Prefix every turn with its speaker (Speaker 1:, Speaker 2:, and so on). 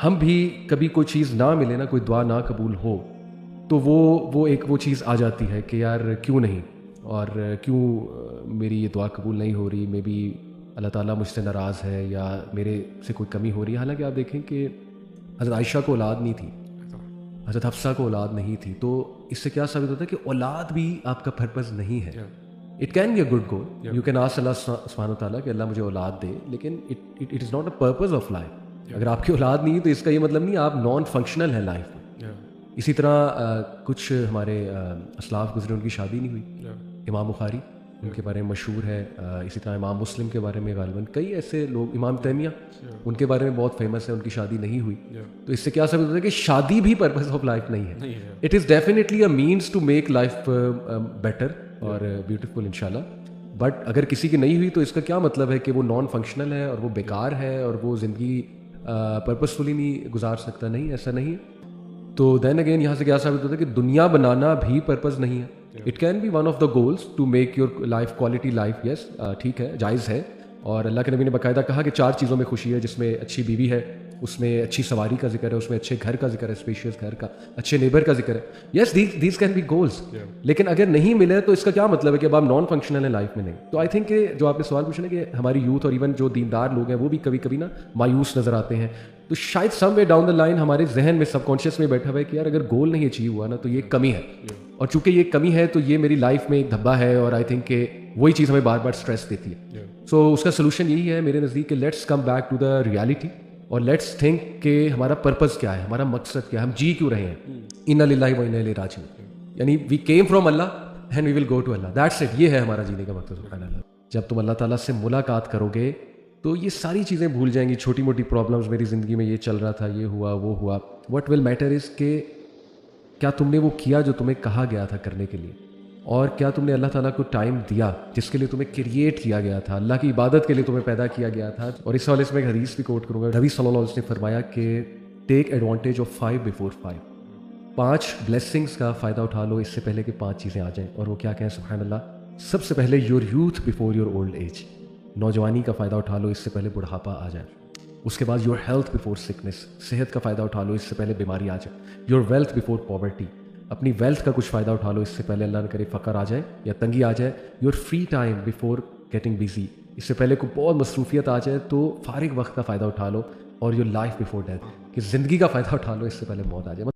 Speaker 1: ہم بھی کبھی کوئی چیز نہ ملے نا، کوئی دعا نہ قبول ہو، تو وہ ایک وہ چیز آ جاتی ہے کہ یار کیوں نہیں، اور کیوں میری یہ دعا قبول نہیں ہو رہی، مے بی اللہ تعالیٰ مجھ سے ناراض ہے یا میرے سے کوئی کمی ہو رہی ہے. حالانکہ آپ دیکھیں کہ حضرت عائشہ کو اولاد نہیں تھی، حضرت حفصہ کو اولاد نہیں تھی، تو اس سے کیا ثابت ہوتا ہے کہ اولاد بھی آپ کا پرپز نہیں ہے. It can be a good goal, you can ask اللہ سبحانہ وتعالیٰ کہ اللہ مجھے اولاد دے، لیکن it is not a purpose of life. اگر آپ کی اولاد نہیں ہے تو اس کا یہ مطلب نہیں آپ نان فنکشنل ہیں لائف میں. اسی طرح کچھ ہمارے اسلاف گزرے، ان کی شادی نہیں ہوئی. امام بخاری ان کے بارے میں مشہور ہے، اسی طرح امام مسلم کے بارے میں غالباً کئی ایسے لوگ، امام تیمیہ ان کے بارے میں بہت فیمس ہے، ان کی شادی نہیں ہوئی. تو اس سے کیا ثابت ہوتا ہے کہ شادی بھی پرپز آف لائف نہیں ہے. It is definitely a means to make life better اور بیوٹیفل انشاءاللہ. بٹ اگر کسی کی نہیں ہوئی تو اس کا کیا مطلب ہے کہ وہ نان فنکشنل ہے اور وہ بیکار ہے اور وہ زندگی پرپزفلی نہیں گزار سکتا؟ نہیں، ایسا نہیں ہے. تو دین اگین یہاں سے کیا ثابت ہوتا ہے کہ دنیا بنانا بھی پرپز نہیں ہے. It can be one of the goals to make your life quality life. Yes, ٹھیک ہے، جائز ہے. اور اللہ کے نبی نے باقاعدہ کہا کہ 4 چیزوں میں خوشی ہے، جس میں اچھی بیوی ہے، اس میں اچھی سواری کا ذکر ہے، اس میں اچھے گھر کا ذکر ہے، اسپیشیس گھر کا، اچھے نیبر کا ذکر ہے. یس، دیز کین بی گولس. لیکن اگر نہیں ملے تو اس کا کیا مطلب ہے کہ اب آپ نان فنکشنل ہیں لائف میں نہیں. تو آئی تھنک کہ جو آپ نے سوال پوچھا نا کہ ہماری یوتھ اور ایون جو دیندار لوگ ہیں وہ بھی کبھی کبھی نا مایوس نظر آتے ہیں، تو شاید سم وے ڈاؤن دا لائن ہمارے ذہن میں سب کانشیس میں بیٹھا ہوا ہے کہ یار اگر گول نہیں اچیو ہوا نا تو یہ کمی ہے، اور چونکہ یہ کمی ہے تو یہ میری لائف میں ایک دھبا ہے، اور آئی تھنک کہ وہی چیز ہمیں بار بار اسٹریس دیتی ہے. سو اس کا سلوشن یہی ہے میرے نزدیک کہ let's come back to the reality, اور لیٹس تھنک کہ ہمارا پرپز کیا ہے، ہمارا مقصد کیا ہے، ہم جی کیوں رہے ہیں. انا للہ و انا الیہ راجعون، یعنی we came from Allah and we will go to Allah. That's it. یہ ہے ہمارا جینے کا مقصد. سبحان اللہ. جب تم اللہ تعالیٰ سے ملاقات کرو گے تو یہ ساری چیزیں بھول جائیں گی. چھوٹی موٹی پرابلمس، میری زندگی میں یہ چل رہا تھا، یہ ہوا وہ ہوا. واٹ ول میٹر از کہ کیا تم نے وہ کیا جو تمہیں کہا گیا تھا کرنے کے لیے، اور کیا تم نے اللہ تعالیٰ کو ٹائم دیا جس کے لیے تمہیں کریٹ کیا گیا تھا، اللہ کی عبادت کے لیے تمہیں پیدا کیا گیا تھا. اور اس حوالے سے میں ایک حدیث بھی کوٹ کروں گا. نبی صلی اللہ علیہ وسلم نے فرمایا کہ take advantage of 5 before 5. 5 blessings کا فائدہ اٹھا لو اس سے پہلے کہ 5 چیزیں آ جائیں. اور وہ کیا کہیں؟ سبحان اللہ. سب سے پہلے your youth before your old age. نوجوانی کا فائدہ اٹھا لو اس سے پہلے بڑھاپا آ جائے. اس کے بعد یور ہیلتھ بفور سکنس. صحت کا فائدہ اٹھا لو اس سے پہلے بیماری آ جائے. Your wealth before poverty. اپنی ویلتھ کا کچھ فائدہ اٹھا لو اس سے پہلے اللہ نہ کرے فقر آ جائے یا تنگی آ جائے. Your free time before getting busy. اس سے پہلے کوئی بہت مصروفیت آ جائے تو فارغ وقت کا فائدہ اٹھا لو. اور یور لائف بفور ڈیتھ، کہ زندگی کا فائدہ اٹھا لو اس سے پہلے موت آ جائے.